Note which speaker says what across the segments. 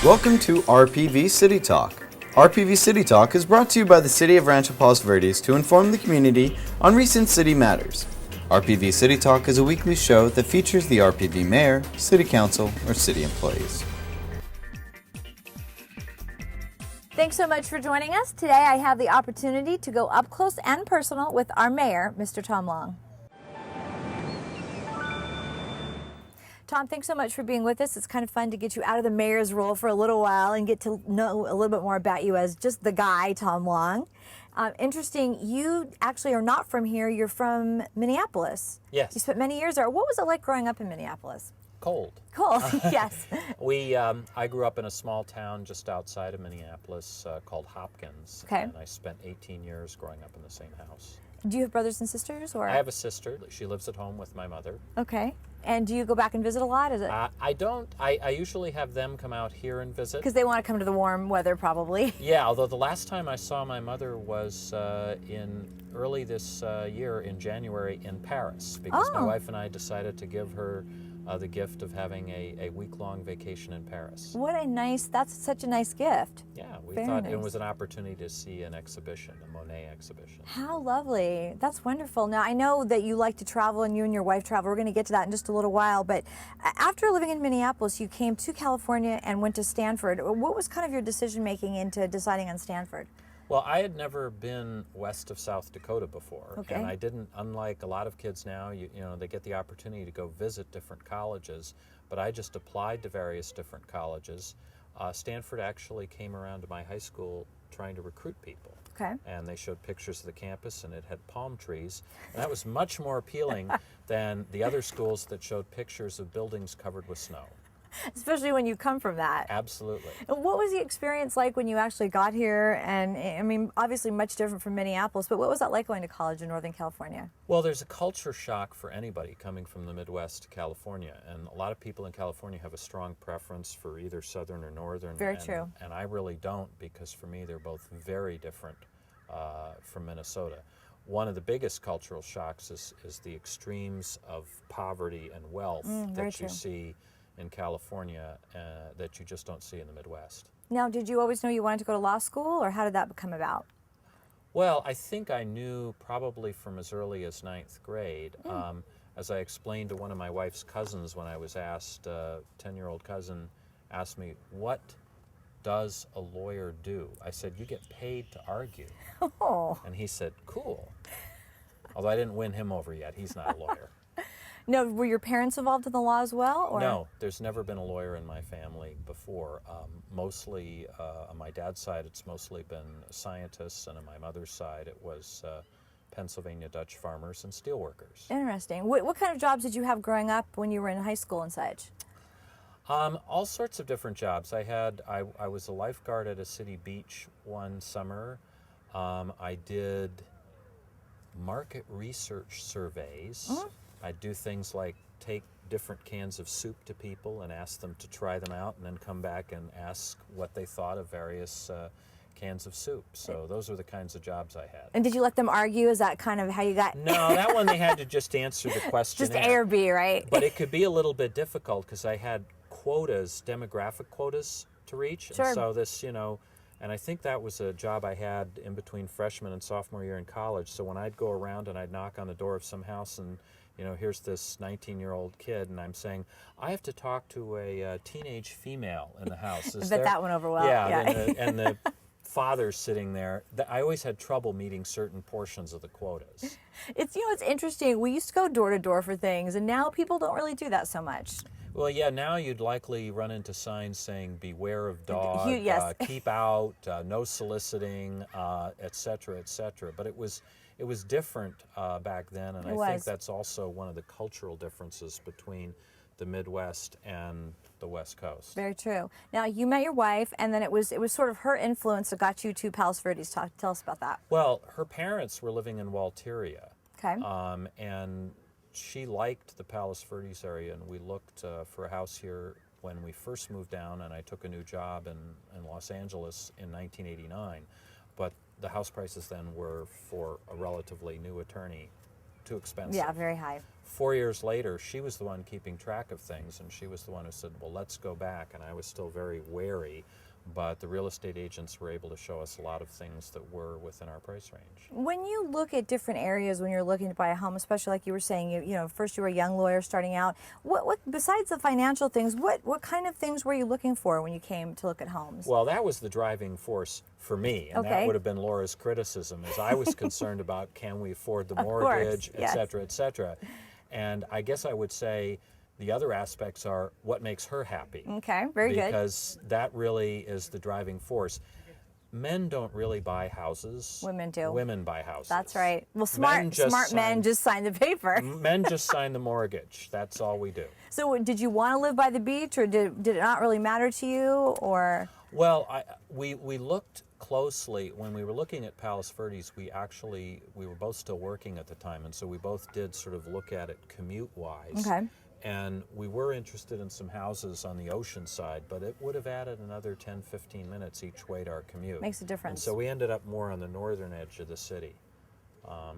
Speaker 1: Welcome to RPV City Talk. RPV City Talk is brought to you by the City of Rancho Palos Verdes to inform the community on recent city matters. RPV City Talk is a weekly show that features the RPV mayor, city council, or city employees.
Speaker 2: Thanks so much for joining us. Today I have the opportunity to go up close and personal with our mayor, Mr. Tom Long. Tom, thanks so much for being with us. It's kind of fun to get you out of the mayor's role for a little while and get to know a little bit more about you as just the guy, Tom Long. Interesting, you actually are not from here. You're from Minneapolis.
Speaker 3: Yes.
Speaker 2: You spent many years there. What was it like growing up in Minneapolis?
Speaker 3: Cold.
Speaker 2: Cold, yes.
Speaker 3: I grew up in a small town just outside of Minneapolis called Hopkins.
Speaker 2: Okay.
Speaker 3: And I spent 18 years growing up in the same house.
Speaker 2: Do you have brothers and sisters? Or?
Speaker 3: I have a sister. She lives at home with my mother.
Speaker 2: Okay. And do you go back and visit a lot? Is it?
Speaker 3: I don't. I usually have them come out here and visit.
Speaker 2: Because they want to come to the warm weather, probably.
Speaker 3: Yeah, although the last time I saw my mother was in early this year in January in Paris, because my wife and I decided to give her the gift of having a week-long vacation in Paris.
Speaker 2: What a nice, that's such a nice gift.
Speaker 3: Yeah, we
Speaker 2: Very
Speaker 3: thought
Speaker 2: nice.
Speaker 3: it was an opportunity to see an exhibition, a Monet exhibition.
Speaker 2: How lovely. That's wonderful. Now, I know that you like to travel and you and your wife travel. We're going to get to that in just a little while. But after living in Minneapolis, you came to California and went to Stanford. What was kind of your decision-making into deciding on Stanford?
Speaker 3: Well, I had never been west of South Dakota before,
Speaker 2: Okay.
Speaker 3: and I didn't, unlike a lot of kids now, you know, they get the opportunity to go visit different colleges, but I just applied to various different colleges. Stanford actually came around to my high school trying to recruit people.
Speaker 2: Okay.
Speaker 3: And they showed pictures of the campus, and it had palm trees, and that was much more appealing than the other schools that showed pictures of buildings covered with snow.
Speaker 2: Especially when you come from that.
Speaker 3: Absolutely.
Speaker 2: And what was the experience like when you actually got here? And I mean, obviously much different from Minneapolis, but what was that like going to college in Northern California?
Speaker 3: Well, there's a culture shock for anybody coming from the Midwest to California, and a lot of people in California have a strong preference for either Southern or Northern.
Speaker 2: Very true.
Speaker 3: And I really don't, because for me they're both very different from Minnesota. One of the biggest cultural shocks is the extremes of poverty and wealth that you see in California that you just don't see in the Midwest.
Speaker 2: Now, did you always know you wanted to go to law school, or how did that come about?
Speaker 3: Well, I think I knew probably from as early as 9th grade. As I explained to one of my wife's cousins when I was asked, 10-year-old cousin asked me, "What does a lawyer do?" I said, "You get paid to argue."
Speaker 2: Oh.
Speaker 3: And he said, "Cool." Although I didn't win him over yet. He's not a lawyer.
Speaker 2: No, were your parents involved in the law as well? Or?
Speaker 3: No, there's never been a lawyer in my family before. Mostly, on my dad's side, it's mostly been scientists, and on my mother's side, it was Pennsylvania Dutch farmers and steelworkers.
Speaker 2: Interesting. What kind of jobs did you have growing up when you were in high school and such?
Speaker 3: All sorts of different jobs. I was a lifeguard at a city beach one summer. I did market research surveys. I'd do things like take different cans of soup to people and ask them to try them out, and then come back and ask what they thought of various cans of soup. So those were the kinds of jobs I had.
Speaker 2: And did you let them argue? Is that kind of how you got?
Speaker 3: No, that one they had to just answer the questionnaire.
Speaker 2: Just A or B, right?
Speaker 3: But it could be a little bit difficult because I had quotas, demographic quotas to reach.
Speaker 2: Sure.
Speaker 3: And so this, and I think that was a job I had in between freshman and sophomore year in college. So when I'd go around and I'd knock on the door of some house and here's this 19-year-old kid, and I'm saying, I have to talk to a teenage female in the house.
Speaker 2: I bet that went over well.
Speaker 3: Yeah. And the father's sitting there. I always had trouble meeting certain portions of the quotas.
Speaker 2: It's interesting. We used to go door to door for things, and now people don't really do that so much.
Speaker 3: Well, yeah, now you'd likely run into signs saying, beware of dog,
Speaker 2: yes.
Speaker 3: Keep out, no soliciting, et cetera, et cetera. But it was different back then, and I think that's also one of the cultural differences between the Midwest and the West Coast.
Speaker 2: Very true. Now, you met your wife, and then it was sort of her influence that got you to Palos Verdes. Tell us about that.
Speaker 3: Well, her parents were living in Walteria.
Speaker 2: Okay.
Speaker 3: And she liked the Palos Verdes area, and we looked for a house here when we first moved down, and I took a new job in Los Angeles in 1989. But the house prices then were, for a relatively new attorney, too expensive.
Speaker 2: Yeah, very high.
Speaker 3: 4 years later, she was the one keeping track of things, and she was the one who said, well, let's go back. And I was still very wary, but the real estate agents were able to show us a lot of things that were within our price range.
Speaker 2: When you look at different areas when you're looking to buy a home, especially like you were saying, you know, first you were a young lawyer starting out, what besides the financial things, what kind of things were you looking for when you came to look at homes?
Speaker 3: Well, that was the driving force for me, and that
Speaker 2: Okay.
Speaker 3: would have been Laura's criticism, is I was concerned about can we afford the
Speaker 2: Of course,
Speaker 3: mortgage,
Speaker 2: yes.
Speaker 3: et cetera, et cetera. And I guess I would say the other aspects are what makes her happy.
Speaker 2: Okay, very good.
Speaker 3: Because that really is the driving force. Men don't really buy houses.
Speaker 2: Women do.
Speaker 3: Women buy houses.
Speaker 2: That's right. Well, smart men just sign the paper.
Speaker 3: Men just sign the mortgage. That's all we do.
Speaker 2: So did you want to live by the beach, or did it not really matter to you, or?
Speaker 3: Well, we looked closely when we were looking at Palos Verdes. We were both still working at the time, and so we both did sort of look at it commute-wise.
Speaker 2: Okay.
Speaker 3: And we were interested in some houses on the ocean side, but it would have added another 10, 15 minutes each way to our commute.
Speaker 2: Makes a difference.
Speaker 3: And so we ended up more on the northern edge of the city.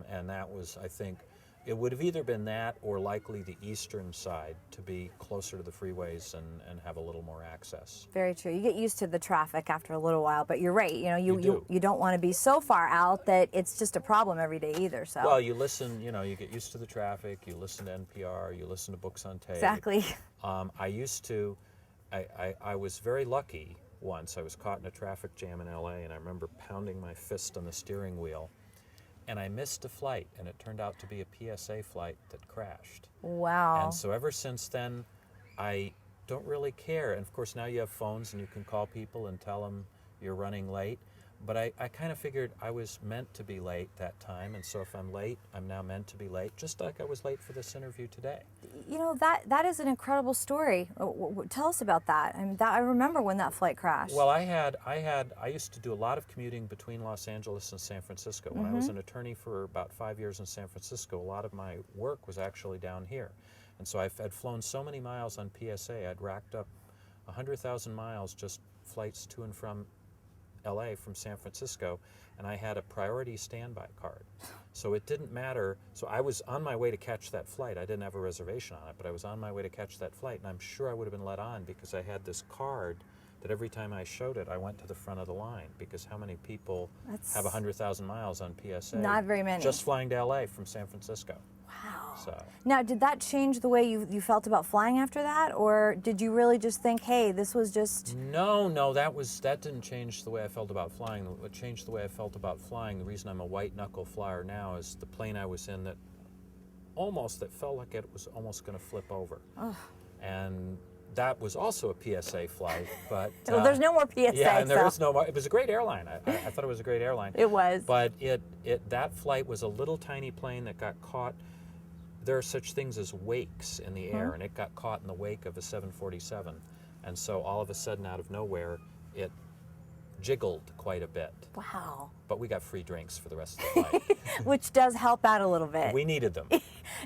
Speaker 3: And that was, I think, it would have either been that or likely the eastern side to be closer to the freeways and have a little more access.
Speaker 2: Very true. You get used to the traffic after a little while, but you're right. You know,
Speaker 3: You
Speaker 2: you don't want to be so far out that it's just a problem every day either. So.
Speaker 3: Well, you listen, you know, you get used to the traffic, you listen to NPR, you listen to books on tape.
Speaker 2: Exactly.
Speaker 3: I was very lucky once. I was caught in a traffic jam in LA, and I remember pounding my fist on the steering wheel, and I missed a flight, and it turned out to be a PSA flight that crashed.
Speaker 2: Wow.
Speaker 3: And so ever since then, I don't really care. And of course, now you have phones, and you can call people and tell them you're running late. But I kind of figured I was meant to be late that time, and so if I'm late, I'm now meant to be late, just like I was late for this interview today.
Speaker 2: You know, that is an incredible story. Tell us about that. I remember when that flight crashed.
Speaker 3: Well, I used to do a lot of commuting between Los Angeles and San Francisco. When I was an attorney for about 5 years in San Francisco, a lot of my work was actually down here. And so I'd flown so many miles on PSA, I'd racked up 100,000 miles just flights to and from LA from San Francisco, and I had a priority standby card. So it didn't matter. So I was on my way to catch that flight. I didn't have a reservation on it, but I was on my way to catch that flight, and I'm sure I would have been let on because I had this card that every time I showed it, I went to the front of the line, because how many people have 100,000 miles on PSA?
Speaker 2: Not very many.
Speaker 3: Just flying to LA from San Francisco.
Speaker 2: Wow.
Speaker 3: So.
Speaker 2: Now, did that change the way you felt about flying after that, or did you really just think, hey, this was just...
Speaker 3: No, that didn't change the way I felt about flying. What changed the way I felt about flying, the reason I'm a white knuckle flyer now, is the plane I was in that felt like it was almost going to flip over.
Speaker 2: Oh.
Speaker 3: And that was also a PSA flight, but...
Speaker 2: Well, there's no more PSA.
Speaker 3: Yeah, and there is no more. It was a great airline. I thought it was a great airline.
Speaker 2: It was.
Speaker 3: But that flight was a little tiny plane that got caught. There are such things as wakes in the air, and it got caught in the wake of a 747. And so all of a sudden, out of nowhere, it jiggled quite a bit.
Speaker 2: Wow.
Speaker 3: But we got free drinks for the rest of the flight.
Speaker 2: Which does help out a little bit.
Speaker 3: We needed them.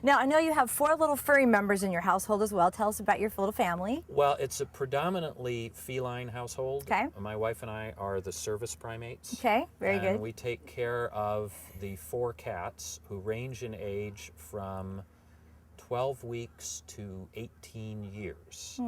Speaker 2: Now, I know you have 4 little furry members in your household as well. Tell us about your little family.
Speaker 3: Well, it's a predominantly feline household.
Speaker 2: Okay.
Speaker 3: My wife and I are the service primates.
Speaker 2: Okay, very good.
Speaker 3: And we take care of the 4 cats, who range in age from 12 weeks to 18 years.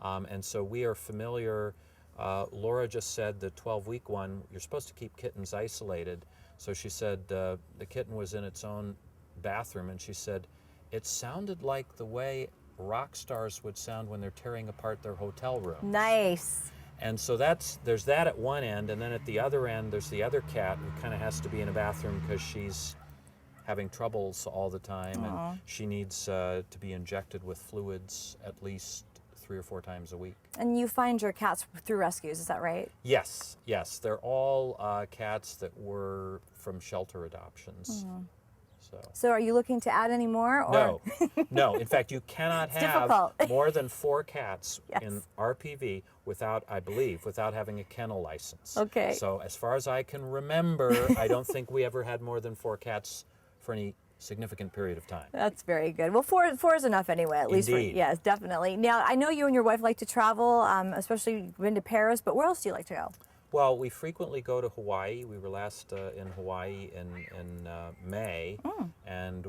Speaker 3: And so we are familiar. Laura just said the 12-week one, you're supposed to keep kittens isolated. So she said the kitten was in its own bathroom, and she said it sounded like the way rock stars would sound when they're tearing apart their hotel room.
Speaker 2: Nice.
Speaker 3: And so there's that at one end, and then at the other end there's the other cat who kind of has to be in a bathroom because she's having troubles all the time, and she needs to be injected with fluids at least 3 or 4 times a week.
Speaker 2: And you find your cats through rescues, is that right?
Speaker 3: Yes. They're all cats that were from shelter adoptions.
Speaker 2: So are you looking to add any more? Or?
Speaker 3: No. In fact, you cannot have
Speaker 2: difficult.
Speaker 3: more than 4 cats
Speaker 2: Yes.
Speaker 3: in RPV without having a kennel license.
Speaker 2: Okay.
Speaker 3: So as far as I can remember, I don't think we ever had more than 4 cats for any significant period of time.
Speaker 2: That's very good. Well, four is enough anyway, at least.
Speaker 3: Indeed.
Speaker 2: Yes, definitely. Now, I know you and your wife like to travel, especially you've been to Paris, but where else do you like to go?
Speaker 3: Well, we frequently go to Hawaii. We were last in Hawaii in May, and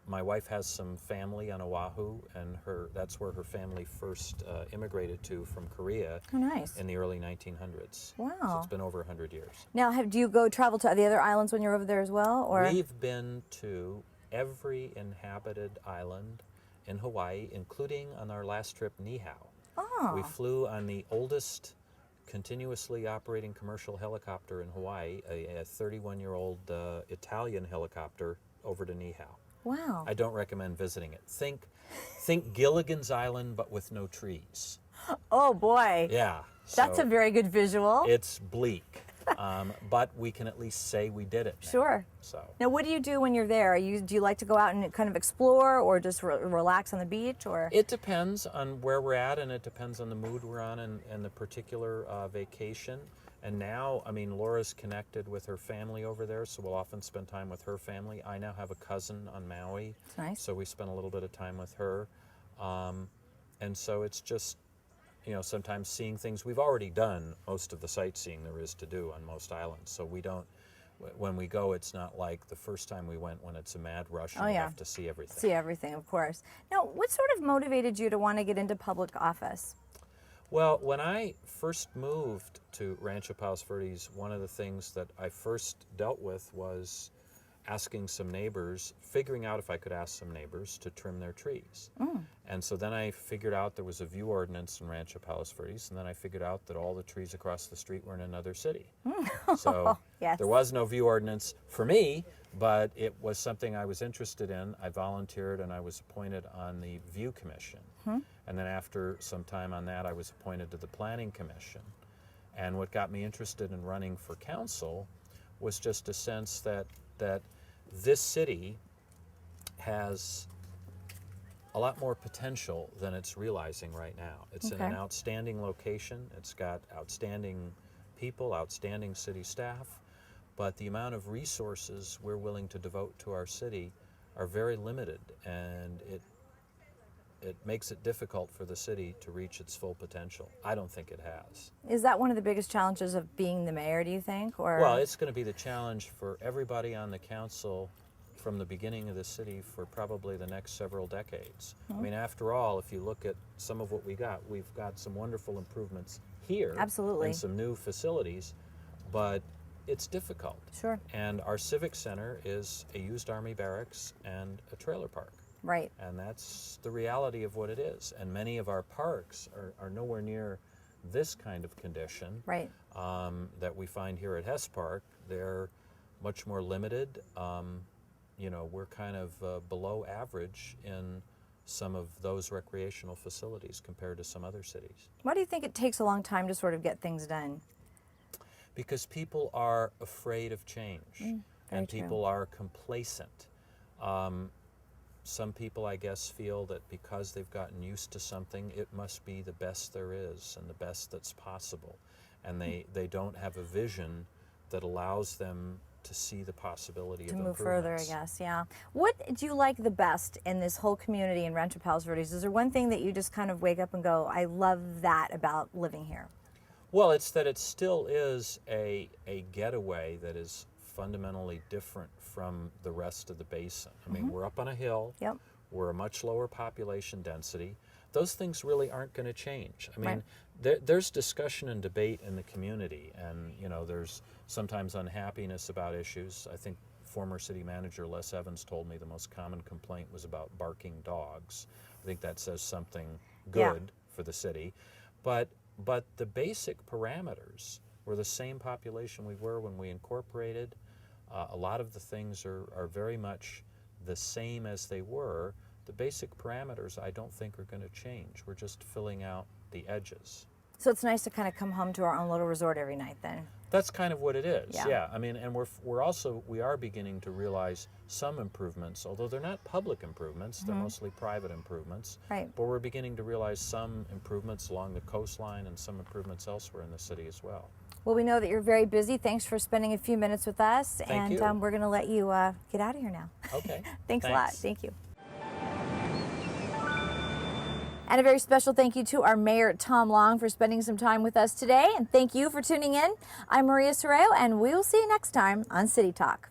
Speaker 3: my wife has some family on Oahu, and that's where her family first immigrated to from Korea.
Speaker 2: Oh, nice.
Speaker 3: In the early 1900s.
Speaker 2: Wow.
Speaker 3: So it's been over 100 years.
Speaker 2: Now, do you go travel to the other islands when you're over there as well? Or
Speaker 3: We've been to every inhabited island in Hawaii, including on our last trip, Niihau.
Speaker 2: Oh.
Speaker 3: We flew on the oldest continuously operating commercial helicopter in Hawaii, a 31-year-old Italian helicopter, over to Niihau.
Speaker 2: Wow.
Speaker 3: I don't recommend visiting it. Think Gilligan's Island, but with no trees.
Speaker 2: Oh boy.
Speaker 3: Yeah.
Speaker 2: That's a very good visual.
Speaker 3: It's bleak, but we can at least say we did it now.
Speaker 2: Sure.
Speaker 3: So.
Speaker 2: Now, what do you do when you're there? Do you like to go out and kind of explore, or just relax on the beach, or?
Speaker 3: It depends on where we're at, and it depends on the mood we're on and the particular vacation. And now, I mean, Laura's connected with her family over there, so we'll often spend time with her family. I now have a cousin on Maui.
Speaker 2: That's nice.
Speaker 3: So we spend a little bit of time with her. And so it's just, you know, sometimes seeing things. We've already done most of the sightseeing there is to do on most islands. So we don't, when we go, it's not like the first time we went when it's a mad rush and we have to see everything.
Speaker 2: See everything, of course. Now, what sort of motivated you to want to get into public office?
Speaker 3: Well, when I first moved to Rancho Palos Verdes, one of the things that I first dealt with was asking some neighbors, figuring out if I could ask some neighbors to trim their trees. And so then I figured out there was a view ordinance in Rancho Palos Verdes, and then I figured out that all the trees across the street were in another city. So
Speaker 2: Yes.
Speaker 3: there was no view ordinance for me, but it was something I was interested in. I volunteered and I was appointed on the View Commission. And then after some time on that, I was appointed to the Planning Commission. And what got me interested in running for council was just a sense that this city has a lot more potential than it's realizing right now. It's in an outstanding location. It's got outstanding people, outstanding city staff, but the amount of resources we're willing to devote to our city are very limited, and it makes it difficult for the city to reach its full potential. I don't think it has.
Speaker 2: Is that one of the biggest challenges of being the mayor, do you think? Or?
Speaker 3: Well, it's going to be the challenge for everybody on the council from the beginning of the city for probably the next several decades. I mean, after all, if you look at some of what we've got some wonderful improvements here.
Speaker 2: Absolutely.
Speaker 3: And some new facilities, but it's difficult.
Speaker 2: Sure.
Speaker 3: And our civic center is a used Army barracks and a trailer park.
Speaker 2: Right.
Speaker 3: And that's the reality of what it is. And many of our parks are nowhere near this kind of condition that we find here at Hess Park. They're much more limited. You know, we're kind of below average in some of those recreational facilities compared to some other cities.
Speaker 2: Why do you think it takes a long time to sort of get things done?
Speaker 3: Because people are afraid of change, and people are complacent. Some people, I guess, feel that because they've gotten used to something, it must be the best there is and the best that's possible. And they don't have a vision that allows them to see the possibility of
Speaker 2: move further, I
Speaker 3: improvements.
Speaker 2: guess, yeah. What do you like the best in this whole community in Rancho Palos Verdes? Is there one thing that you just kind of wake up and go, I love that about living here?
Speaker 3: Well, it's that it still is a getaway that is fundamentally different from the rest of the basin. I mean, we're up on a hill.
Speaker 2: Yep.
Speaker 3: We're a much lower population density. Those things really aren't going to change. I mean, there's discussion and debate in the community, and you know, there's sometimes unhappiness about issues. I think former city manager Les Evans told me the most common complaint was about barking dogs. I think that says something good for the city. But the basic parameters were the same population we were when we incorporated. A lot of the things are very much the same as they were. The basic parameters I don't think are going to change. We're just filling out the edges.
Speaker 2: So it's nice to kind of come home to our own little resort every night then.
Speaker 3: That's kind of what it is.
Speaker 2: Yeah.
Speaker 3: I mean, and we are beginning to realize some improvements, although they're not public improvements, they're mostly private improvements.
Speaker 2: Right.
Speaker 3: But we're beginning to realize some improvements along the coastline and some improvements elsewhere in the city as well.
Speaker 2: Well, we know that you're very busy. Thanks for spending a few minutes with us.
Speaker 3: Thank you.
Speaker 2: We're going to let you get out of here now.
Speaker 3: Okay.
Speaker 2: Thanks a lot. Thank you. And a very special thank you to our Mayor, Tom Long, for spending some time with us today. And thank you for tuning in. I'm Maria Sorreo, and we will see you next time on City Talk.